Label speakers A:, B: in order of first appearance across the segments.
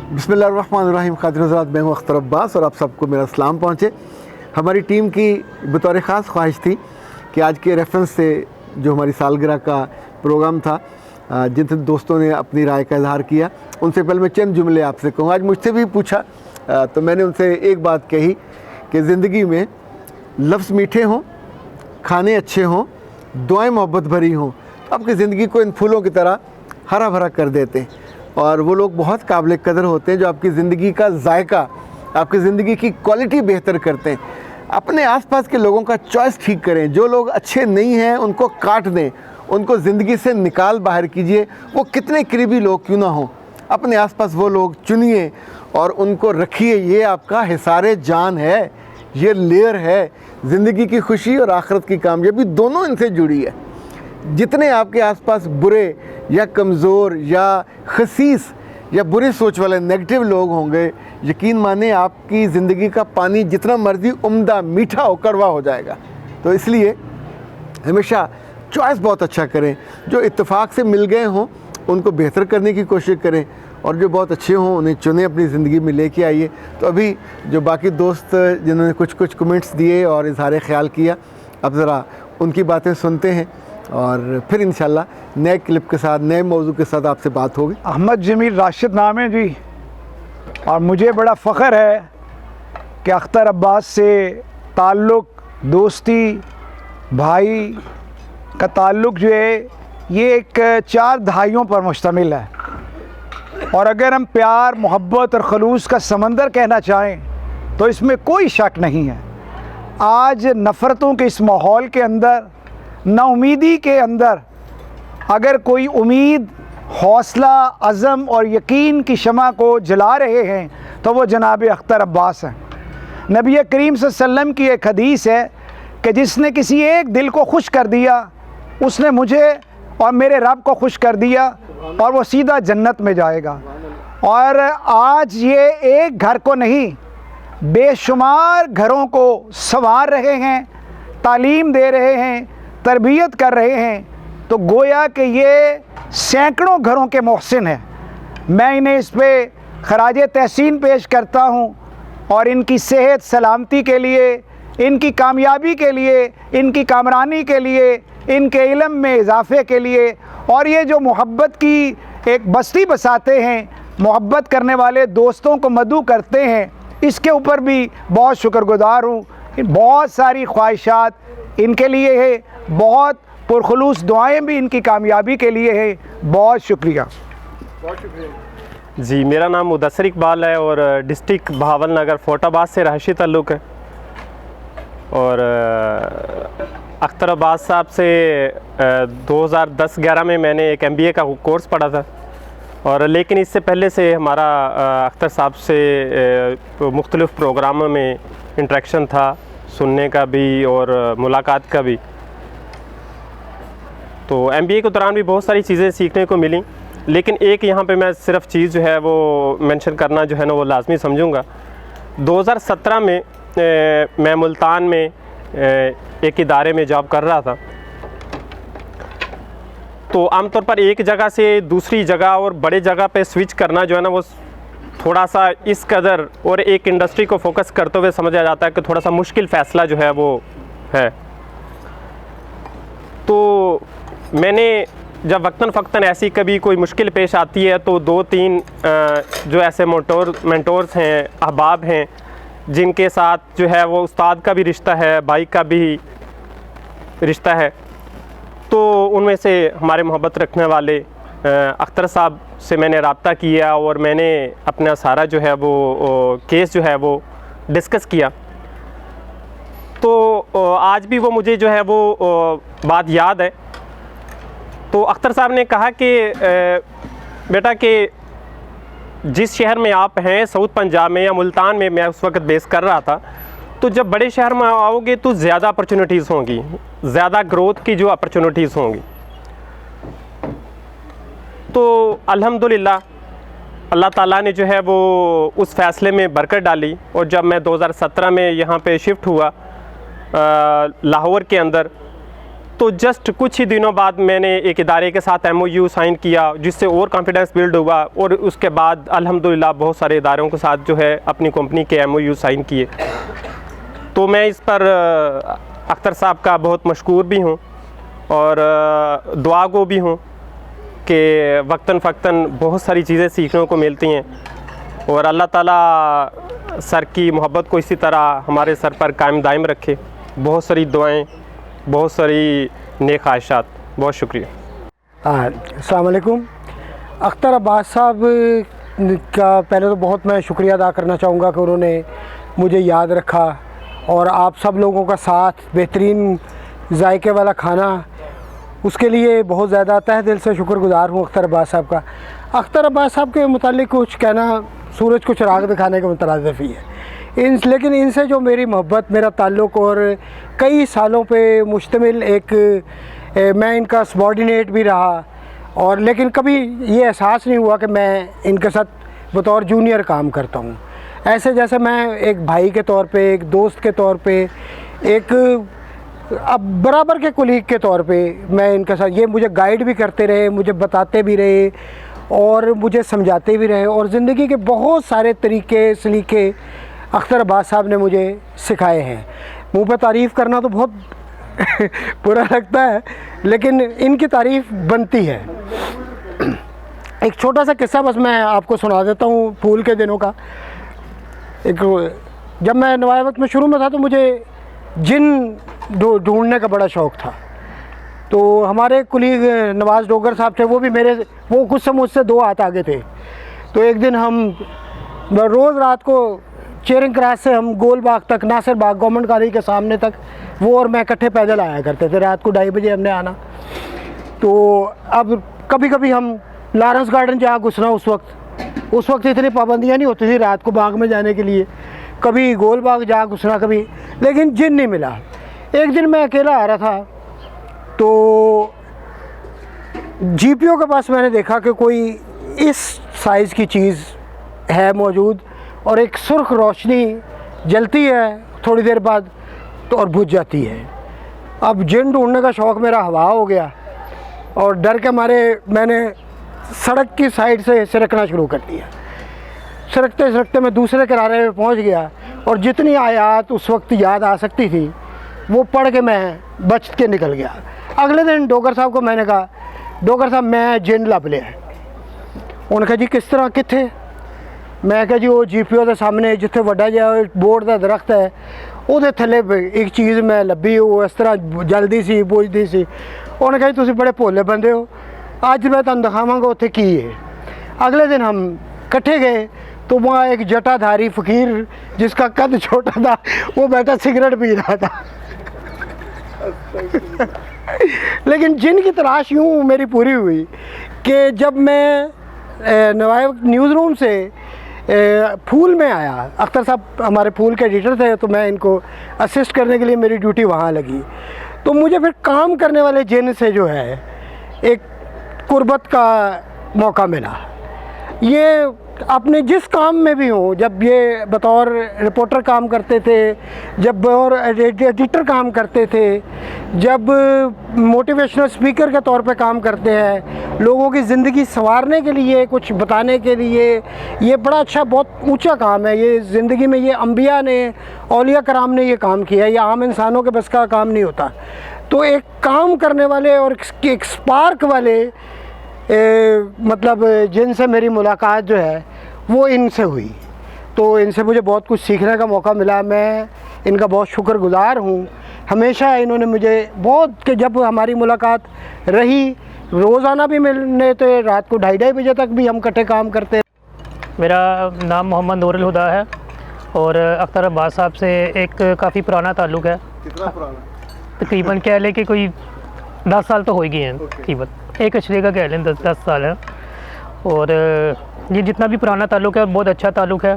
A: बिस्मिल्लाहिर्रहमानिर्रहीम। ख़ातिन हज़रात, मैं हूँ अख्तर अब्बास और आप सबको मेरा सलाम पहुँचे। हमारी टीम की बतौर ख़ास ख्वाहिश थी कि आज के रेफरेंस से जो हमारी सालगिरह का प्रोग्राम था, जिन दोस्तों ने अपनी राय का इजहार किया, उनसे पहले मैं चंद जुमले आपसे कहूँ। आज मुझसे भी पूछा तो मैंने उनसे एक बात कही कि ज़िंदगी में लफ्ज़ मीठे हों, खाने अच्छे हों, दुआएं मोहब्बत भरी हों, तो आपकी ज़िंदगी को इन फूलों की तरह हरा भरा कर देते हैं। और वो लोग बहुत काबिल कदर होते हैं जो आपकी ज़िंदगी का जायका, आपकी ज़िंदगी की क्वालिटी बेहतर करते हैं। अपने आसपास के लोगों का चॉइस ठीक करें। जो लोग अच्छे नहीं हैं उनको काट दें, उनको ज़िंदगी से निकाल बाहर कीजिए, वो कितने करीबी लोग क्यों ना हों। अपने आसपास वो लोग चुनिए और उनको रखिए। ये आपका हिसारे जान है, ये लेयर है। ज़िंदगी की खुशी और आखिरत की कामयाबी दोनों इनसे जुड़ी है। जितने आपके आसपास बुरे या कमज़ोर या खसीस या बुरी सोच वाले नेगेटिव लोग होंगे, यकीन माने आपकी ज़िंदगी का पानी जितना मर्ज़ी उम्दा, मीठा हो, कड़वा हो जाएगा। तो इसलिए हमेशा चॉइस बहुत अच्छा करें। जो इत्तेफाक से मिल गए हों उनको बेहतर करने की कोशिश करें और जो बहुत अच्छे हों उन्हें चुनें, अपनी ज़िंदगी में लेके आइए। तो अभी जो बाकी दोस्त जिन्होंने कुछ कमेंट्स दिए और इज़हार ख्याल किया, अब ज़रा उनकी बातें सुनते हैं और फिर इंशाल्लाह नए क्लिप के साथ, नए मौजू के साथ आपसे बात होगी।
B: अहमद जमील राशिद नाम है जी, और मुझे बड़ा फ़ख्र है कि अख्तर अब्बास से ताल्लुक़, दोस्ती, भाई का ताल्लुक़ जो है ये एक 4 दहाइयों पर मुश्तमिल है। और अगर हम प्यार, मोहब्बत और खलूस का समंदर कहना चाहें तो इसमें कोई शक नहीं है। आज नफ़रतों के इस माहौल के अंदर, नाउमीदी के अंदर, अगर कोई उम्मीद, हौसला, अज़म और यकीन की शमा को जला रहे हैं तो वो जनाब अख्तर अब्बास हैं। नबी करीम सल्लल्लाहु अलैहि वसल्लम की एक हदीस है कि जिसने किसी एक दिल को खुश कर दिया उसने मुझे और मेरे रब को खुश कर दिया और वो सीधा जन्नत में जाएगा। और आज ये एक घर को नहीं, बेशुमार घरों को संवार रहे हैं, तालीम दे रहे हैं, तरबियत कर रहे हैं। तो गोया कि ये सैकड़ों घरों के मोहसिन हैं। मैं इन्हें इस पर खराज तहसीन पेश करता हूँ और इनकी सेहत सलामती के लिए, इनकी कामयाबी के लिए, इनकी कामरानी के लिए, इनके इल्म में इजाफे के लिए, और ये जो मोहब्बत की एक बस्ती बसाते हैं, मोहब्बत करने वाले दोस्तों को मदऊ करते हैं, इसके ऊपर भी बहुत शुक्रगुज़ार हूँ। बहुत सारी ख्वाहिशात इनके लिए है, बहुत पुरखलूस दुआएं भी इनकी कामयाबी के लिए है। बहुत शुक्रिया।
C: जी, मेरा नाम मुदस्सिर इकबाल है और डिस्ट्रिक्ट बहावलनगर फोटाबाद से रहायशी ताल्लुक़ है। और अख्तर अब्बास साहब से 2010-11 में मैंने एक MBA का कोर्स पढ़ा था। और लेकिन इससे पहले से हमारा अख्तर साहब से मुख्तलिफ़ प्रोग्रामों में इंटरेक्शन था, सुनने का भी और मुलाकात का भी। तो MBA के दौरान भी बहुत सारी चीज़ें सीखने को मिली, लेकिन एक यहाँ पे मैं सिर्फ चीज़ जो है वो मेंशन करना जो है ना वो लाजमी समझूँगा। 2017 में मैं मुल्तान में एक इदारे में जॉब कर रहा था। तो आमतौर पर एक जगह से दूसरी जगह और बड़े जगह पे स्विच करना जो है ना वो थोड़ा सा इस कदर और एक इंडस्ट्री को फोकस करते हुए समझा जाता है कि थोड़ा सा मुश्किल फ़ैसला जो है वो है। तो मैंने जब वक्तन फ़क्तन ऐसी कभी कोई मुश्किल पेश आती है तो 2-3 जो ऐसे मेंटोर्स हैं, अहबाब हैं, जिनके साथ जो है वो उस्ताद का भी रिश्ता है, भाई का भी रिश्ता है, तो उनमें से हमारे मोहब्बत रखने वाले अख्तर साहब से मैंने रब्ता किया और मैंने अपना सारा जो है वो केस जो है वो डिस्कस किया। तो आज भी वो मुझे जो है वो बात याद है। तो अख्तर साहब ने कहा कि बेटा कि जिस शहर में आप हैं, साउथ पंजाब में या मुल्तान में मैं उस वक्त बेस कर रहा था, तो जब बड़े शहर में आओगे तो ज़्यादा अपॉर्चुनिटीज़ होंगी, ज़्यादा ग्रोथ की जो अपॉर्चुनिटीज़ होंगी। तो अल्हम्दुलिल्लाह अल्लाह ताला ने जो है वो उस फ़ैसले में बरकत डाली। और जब मैं 2017 में यहाँ पे शिफ्ट हुआ लाहौर के अंदर, तो जस्ट कुछ ही दिनों बाद मैंने एक इदारे के साथ MOU साइन किया, जिससे और कॉन्फिडेंस बिल्ड हुआ, और उसके बाद अल्हम्दुलिल्लाह बहुत सारे इदारों के साथ जो है अपनी कंपनी के MOU साइन किए। तो मैं इस पर अख्तर साहब का बहुत मशकूर भी हूँ और दुआ गो भी हूँ कि वक्तन फ़क्तन बहुत सारी चीज़ें सीखने को मिलती हैं, और अल्लाह ताला सर की मोहब्बत को इसी तरह हमारे सर पर कायम दायम रखे। बहुत सारी दुआएं, बहुत सारी नेक ख्वाहिशात। बहुत शुक्रिया।
D: अस्सलाम वालेकुम। अख्तर अब्बास साहब का पहले तो बहुत मैं शुक्रिया अदा करना चाहूँगा कि उन्होंने मुझे याद रखा, और आप सब लोगों का साथ, बेहतरीन जायके वाला खाना, उसके लिए बहुत ज़्यादा तहे दिल से शुक्रगुज़ार हूँ अख्तर अब्बास साहब का। अख्तर अब्बास साहब के मुतालिक कुछ कहना सूरज को चिराग दिखाने के मुतरादिफ ही है। लेकिन इनसे जो मेरी मोहब्बत, मेरा ताल्लुक़ और कई सालों पे मुश्तमिल एक मैं इनका सबॉर्डिनेट भी रहा, और लेकिन कभी ये एहसास नहीं हुआ कि मैं इनके साथ बतौर जूनियर काम करता हूँ। ऐसे जैसे मैं एक भाई के तौर पे, एक दोस्त के तौर पे, एक अब बराबर के कुलीग के तौर पे मैं इनके साथ, ये मुझे गाइड भी करते रहे, मुझे बताते भी रहे और मुझे समझाते भी रहे, और ज़िंदगी के बहुत सारे तरीके सलीके अख्तर अब्बास साहब ने मुझे सिखाए हैं। मुँह पर तारीफ़ करना तो बहुत बुरा लगता है, लेकिन इनकी तारीफ़ बनती है। एक छोटा सा किस्सा बस मैं आपको सुना देता हूँ फूल के दिनों का। जब मैं नवाबत में शुरू में था तो मुझे जिन ढूंढने का बड़ा शौक़ था। तो हमारे कुलीग नवाज़ डोगर साहब थे, वो कुछ समय मुझसे 2 हाथ आगे थे। तो एक दिन हम रोज़ रात को चेयरिंग क्रॉस से हम गोल बाग तक, नासिर बाग गवर्नमेंट कॉलेज के सामने तक, वो और मैं इकट्ठे पैदल आया करते थे। रात को 2:30 बजे हमने आना। तो अब कभी कभी हम लॉरेंस गार्डन जहाँ घुसना, उस वक्त इतनी पाबंदियाँ नहीं होती थी रात को बाग में जाने के लिए। कभी गोल बाग जा घुसना, कभी, लेकिन जिन नहीं मिला। एक दिन मैं अकेला आ रहा था तो GPO के पास मैंने देखा कि कोई इस साइज़ की चीज़ है मौजूद, और एक सुर्ख रोशनी जलती है थोड़ी देर बाद तो और बुझ जाती है। अब जिन ढूंढने का शौक़ मेरा हवा हो गया, और डर के मारे मैंने सड़क की साइड से सरकना शुरू कर दिया। सरकते सरकते मैं दूसरे किनारे पे पहुंच गया, और जितनी आयात उस वक्त याद आ सकती थी वो पढ़ के मैं बच के निकल गया। अगले दिन डोगर साहब को मैंने कहा, डोगर साहब मैं जिन लभ लिया। उन्होंने कहा जी किस तरह, कित्थे? मैं कहा जी वो GPO के सामने जिथे वड्डा जिहा बोर्ड का दरख्त है, ਉਹਦੇ थले एक चीज़ मैं लभी, वो इस तरह जल्दी सी बुझदी सी। उन्होंने कहा जी तुसीं बड़े भोले बंदे हो, अज मैं तुहानूं दिखावांगा उत्थे की है। अगले दिन हम इकट्ठे गए तो वहाँ एक जटाधारी फ़कीर जिसका कद छोटा था, वो बैठा सिगरेट पी रहा था। लेकिन जिनकी तलाश यूँ मेरी पूरी हुई कि जब मैं नवाब न्यूज़ रूम से फूल में आया, अख्तर साहब हमारे फूल के एडिटर थे, तो मैं इनको असिस्ट करने के लिए मेरी ड्यूटी वहाँ लगी। तो मुझे फिर काम करने वाले जिन से जो है एक कुर्बत का मौका मिला। ये अपने जिस काम में भी हो, जब ये बतौर रिपोर्टर काम करते थे, जब और एडिटर काम करते थे, जब मोटिवेशनल स्पीकर के तौर पे काम करते हैं, लोगों की ज़िंदगी संवारने के लिए, कुछ बताने के लिए, ये बड़ा अच्छा, बहुत ऊंचा काम है। ये ज़िंदगी में ये अंबिया ने, औलिया कराम ने ये काम किया है, ये आम इंसानों के बस का काम नहीं होता। तो एक काम करने वाले और एक स्पार्क वाले मतलब जिनसे मेरी मुलाकात जो है वो इनसे हुई। तो इनसे मुझे बहुत कुछ सीखने का मौका मिला। मैं इनका बहुत शुक्रगुज़ार हूँ। हमेशा इन्होंने मुझे बहुत, कि जब हमारी मुलाकात रही, रोज़ाना भी मिलने थे, रात को 2:30 बजे तक भी हम इकट्ठे काम करते।
E: मेरा नाम मोहम्मद नूरुल हुदा है और अख्तर अब्बास साहब से एक काफ़ी पुराना ताल्लुक़ है।
A: कितना पुराना?
E: तकरीबन कह लें कि कोई 10 साल तो हो ही गए हैं। तकरीबन एक अशरे का कह लें 10 साल है। और ये जितना भी पुराना ताल्लुक़ है बहुत अच्छा ताल्लुक़ है।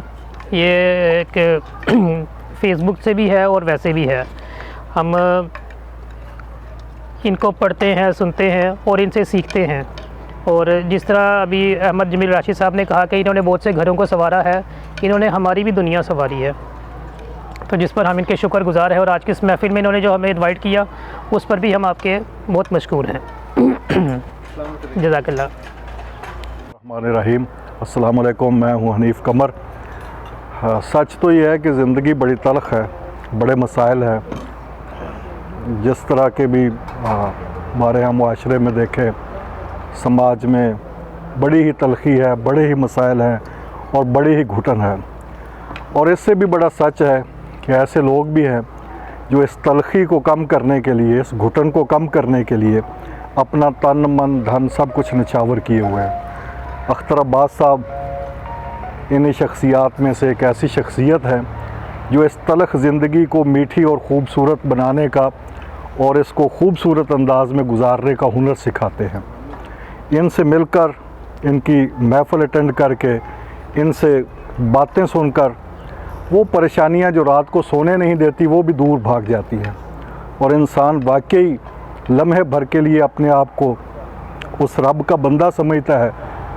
E: ये एक फ़ेसबुक से भी है और वैसे भी है। हम इनको पढ़ते हैं, सुनते हैं और इनसे सीखते हैं। और जिस तरह अभी अहमद जमील राशिद साहब ने कहा कि इन्होंने बहुत से घरों को संवारा है, इन्होंने हमारी भी दुनिया संवारी है। तो जिस पर हम इनके शुक्रगुजार हैं, और आज की इस महफ़िल में इन्होंने जो हमें इनवाइट किया उस पर भी हम आपके बहुत मशकूर हैं। जज़ाकल्लाह।
F: हमारे रहीम, अस्सलाम वालेकुम। मैं हूँ हनीफ़ कमर। सच तो ये है कि ज़िंदगी बड़ी तल्ख़ है, बड़े मसाइल हैं। जिस तरह के भी हमारे यहाँ मुआशरे में देखें, समाज में बड़ी ही तलख़ी है, बड़े ही मसाइल हैं और बड़ी ही घुटन है। और इससे भी बड़ा सच है कि ऐसे लोग भी हैं जो इस तलख़ी को कम करने के लिए, इस घुटन को कम करने के लिए अपना तन मन धन सब कुछ निछावर किए हुए हैं। अख्तर अब्बास साहब इन्हीं शख्सियात में से एक ऐसी शख्सियत है जो इस तलख़ ज़िंदगी को मीठी और ख़ूबसूरत बनाने का और इसको ख़ूबसूरत अंदाज़ में गुजारने का हुनर सिखाते हैं। इनसे मिलकर, इनकी महफ़िल अटेंड करके, इनसे बातें सुनकर वो परेशानियां जो रात को सोने नहीं देती वो भी दूर भाग जाती हैं और इंसान वाकई लम्हे भर के लिए अपने आप को उस रब का बंदा समझता है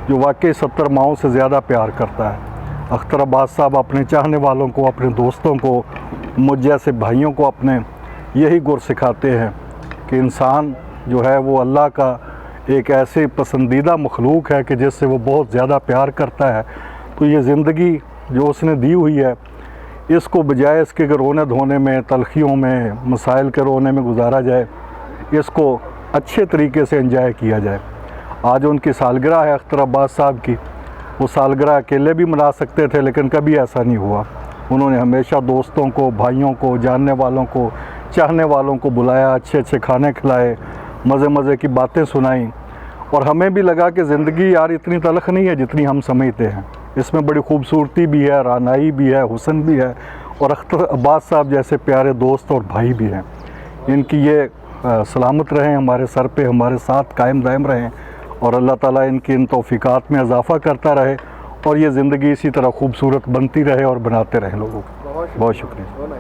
F: जो वाकई 70 माओं से ज़्यादा प्यार करता है। अख्तर अब्बास साहब अपने चाहने वालों को, अपने दोस्तों को, मुझ जैसे भाइयों को अपने यही गुर सिखाते हैं कि इंसान जो है वो अल्लाह का एक ऐसे पसंदीदा मखलूक है कि जिससे वो बहुत ज़्यादा प्यार करता है। तो ये ज़िंदगी जो उसने दी हुई है, इसको बजाय इसके रोने धोने में, तलखियों में, मसाइल के रोने में गुजारा जाए, इसको अच्छे तरीके से एंजॉय किया जाए। आज उनकी सालगिरह है अख्तर अब्बास साहब की। वो सालगिरह अकेले भी मना सकते थे लेकिन कभी ऐसा नहीं हुआ। उन्होंने हमेशा दोस्तों को, भाइयों को, जानने वालों को, चाहने वालों को बुलाया, अच्छे अच्छे खाने खिलाए, मज़े मज़े की बातें सुनाई। और हमें भी लगा कि ज़िंदगी यार इतनी तलख़ नहीं है जितनी हम समझते हैं। इसमें बड़ी खूबसूरती भी है, रानाई भी है, हुस्न भी है और अख्तर अब्बास साहब जैसे प्यारे दोस्त और भाई भी हैं। इनकी ये सलामत रहें, हमारे सर पे हमारे साथ कायम दायम रहें और अल्लाह ताला इनकी इन तौफ़ीक़ात में इजाफ़ा करता रहे और ये ज़िंदगी इसी तरह खूबसूरत बनती रहे और बनाते रहें लोगों को। बहुत शुक्रिया।